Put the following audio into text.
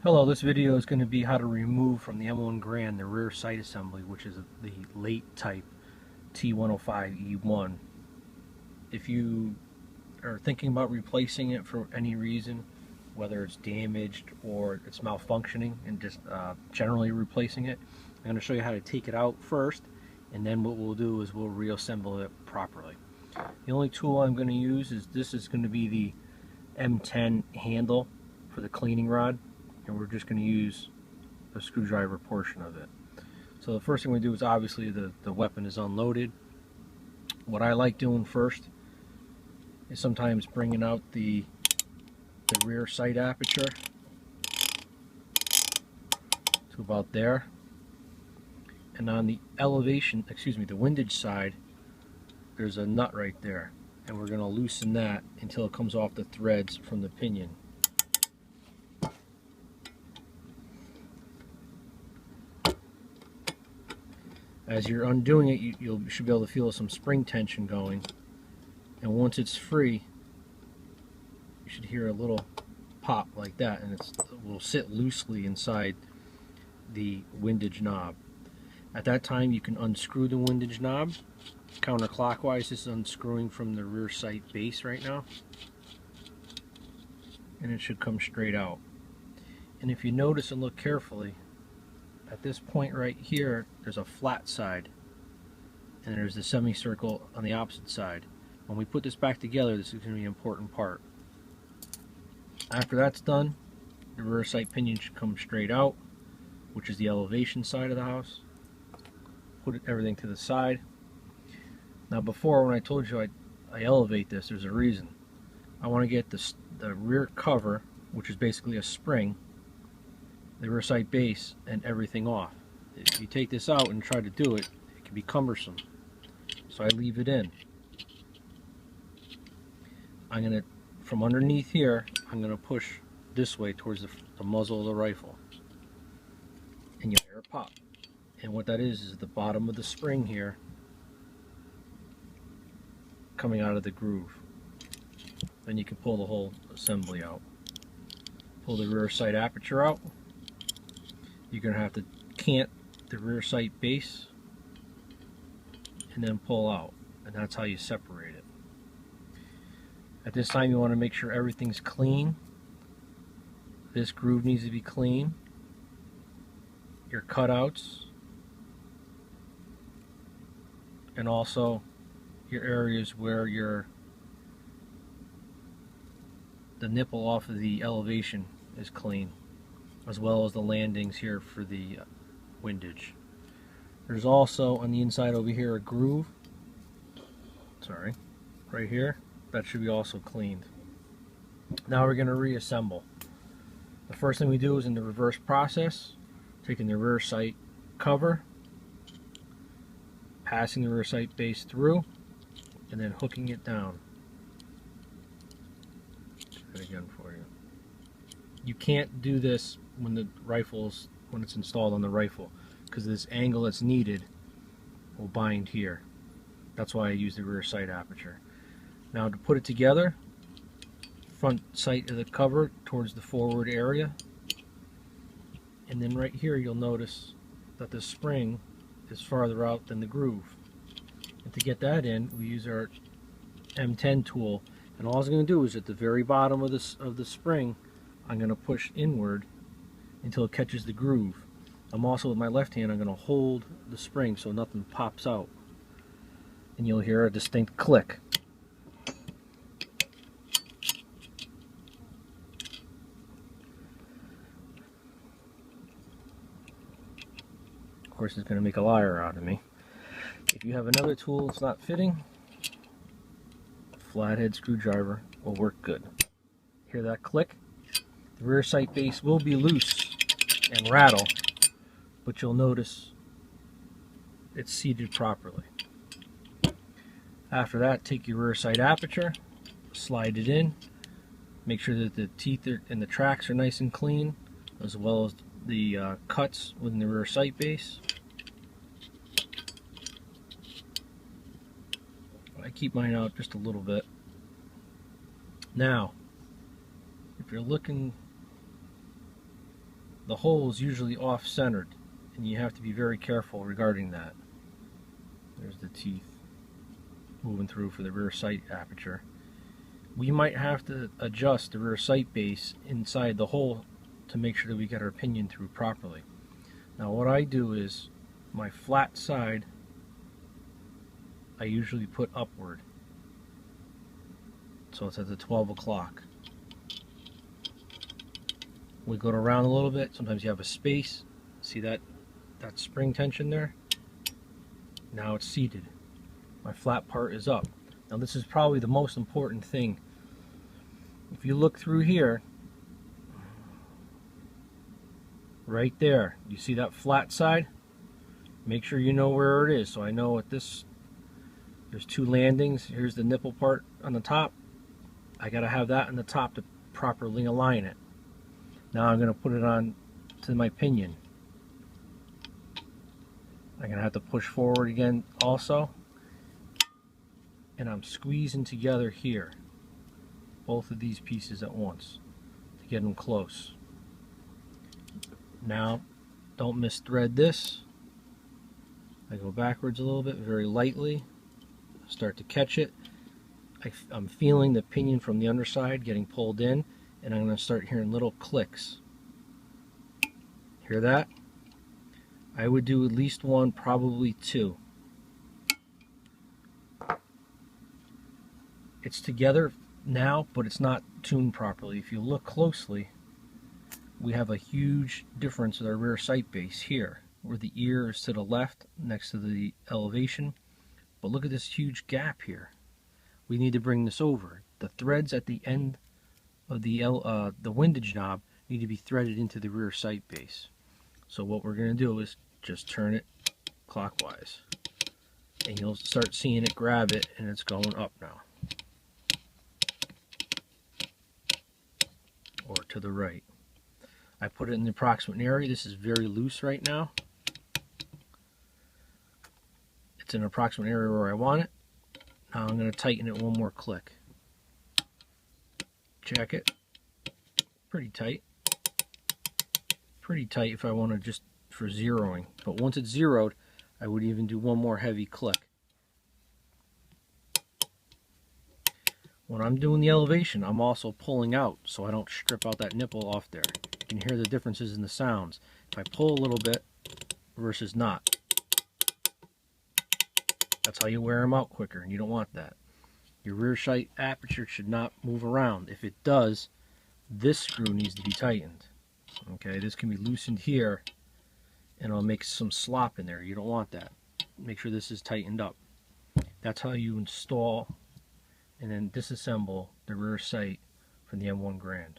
Hello, this video is going to be how to remove from the M1 Garand the rear sight assembly, which is the late type T105E1. If you are thinking about replacing it for any reason, whether it's damaged or it's malfunctioning, and just generally replacing it, I'm going to show you how to take it out first, and then what we'll do is we'll reassemble it properly. The only tool I'm going to use is going to be the M10 handle for the cleaning rod. And we're just going to use the screwdriver portion of it. So the first thing we do is obviously the weapon is unloaded. What I like doing first is sometimes bringing out the rear sight aperture to about there. And on the the windage side, there's a nut right there. And we're going to loosen that until it comes off the threads from the pinion. As you're undoing it, you should be able to feel some spring tension going, and once it's free, you should hear a little pop like that, and it will sit loosely inside the windage knob. At that time, you can unscrew the windage knob counterclockwise. This is unscrewing from the rear sight base right now, and it should come straight out. And if you notice and look carefully, at this point right here, there's a flat side, and there's the semicircle on the opposite side. When we put this back together, this is going to be an important part. After that's done, the rear sight pinion should come straight out, which is the elevation side of the house. Put everything to the side. Now before, when I told you I elevate this, there's a reason. I want to get the rear cover, which is basically a spring, the rear sight base, and everything off. If you take this out and try to do it, it can be cumbersome. So I leave it in. I'm going to, from underneath here, I'm going to push this way towards the muzzle of the rifle. And you'll hear it pop. And what that is the bottom of the spring here coming out of the groove. Then you can pull the whole assembly out. Pull the rear sight aperture out. You're going to have to cant the rear sight base and then pull out, and that's how you separate it. At this time, you want to make sure everything's clean. This groove needs to be clean. Your cutouts, and also your areas where the nipple off of the elevation is clean, as well as the landings here for the windage. There's also on the inside over here a groove, right here, that should be also cleaned. Now we're going to reassemble. The first thing we do is in the reverse process, taking the rear sight cover, passing the rear sight base through, and then hooking it down. Try it again for you. You can't do this when it's installed on the rifle, because this angle that's needed will bind here. That's why I use the rear sight aperture. Now to put it together, front sight of the cover towards the forward area, and then right here you'll notice that the spring is farther out than the groove. And to get that in, we use our M10 tool, and all it's going to do is at the very bottom of the spring, I'm going to push inward until it catches the groove. I'm also, with my left hand, I'm going to hold the spring so nothing pops out. And you'll hear a distinct click. Of course, it's going to make a liar out of me. If you have another tool that's not fitting, a flathead screwdriver will work good. Hear that click? The rear sight base will be loose and rattle, but you'll notice it's seated properly. After that, take your rear sight aperture, slide it in, make sure that the teeth and the tracks are nice and clean, as well as the cuts within the rear sight base. I keep mine out just a little bit. Now, if you're looking the hole is usually off-centered, and you have to be very careful regarding that. There's the teeth moving through for the rear sight aperture. We might have to adjust the rear sight base inside the hole to make sure that we get our pinion through properly. Now what I do is, my flat side I usually put upward, so it's at the 12 o'clock. Wiggle it around a little bit. Sometimes you have a space. See that spring tension there? Now it's seated. My flat part is up. Now this is probably the most important thing. If you look through here, right there, you see that flat side? Make sure you know where it is. So I know at this, there's two landings. Here's the nipple part on the top. I gotta have that on the top to properly align it. Now I'm gonna put it on to my pinion. I'm gonna have to push forward again also. And I'm squeezing together here, both of these pieces at once to get them close. Now, don't misthread this. I go backwards a little bit, very lightly. Start to catch it. I'm feeling the pinion from the underside getting pulled in, and I'm going to start hearing little clicks. Hear that? I would do at least one, probably two. It's together now, but it's not tuned properly. If you look closely, we have a huge difference with our rear sight base here, where the ear is to the left next to the elevation. But look at this huge gap here. We need to bring this over. The threads at the end of the windage knob need to be threaded into the rear sight base. So what we're going to do is just turn it clockwise, and you'll start seeing it grab it, and it's going up now, or to the right. I put it in the approximate area. This is very loose right now. It's an approximate area where I want it. Now I'm going to tighten it one more click. Check it. Pretty tight. Pretty tight if I want to just for zeroing. But once it's zeroed, I would even do one more heavy click. When I'm doing the elevation, I'm also pulling out so I don't strip out that nipple off there. You can hear the differences in the sounds. If I pull a little bit versus not, that's how you wear them out quicker, and you don't want that. Your rear sight aperture should not move around. If it does, this screw needs to be tightened. Okay, this can be loosened here, and it'll make some slop in there. You don't want that. Make sure this is tightened up. That's how you install and then disassemble the rear sight from the M1 Garand.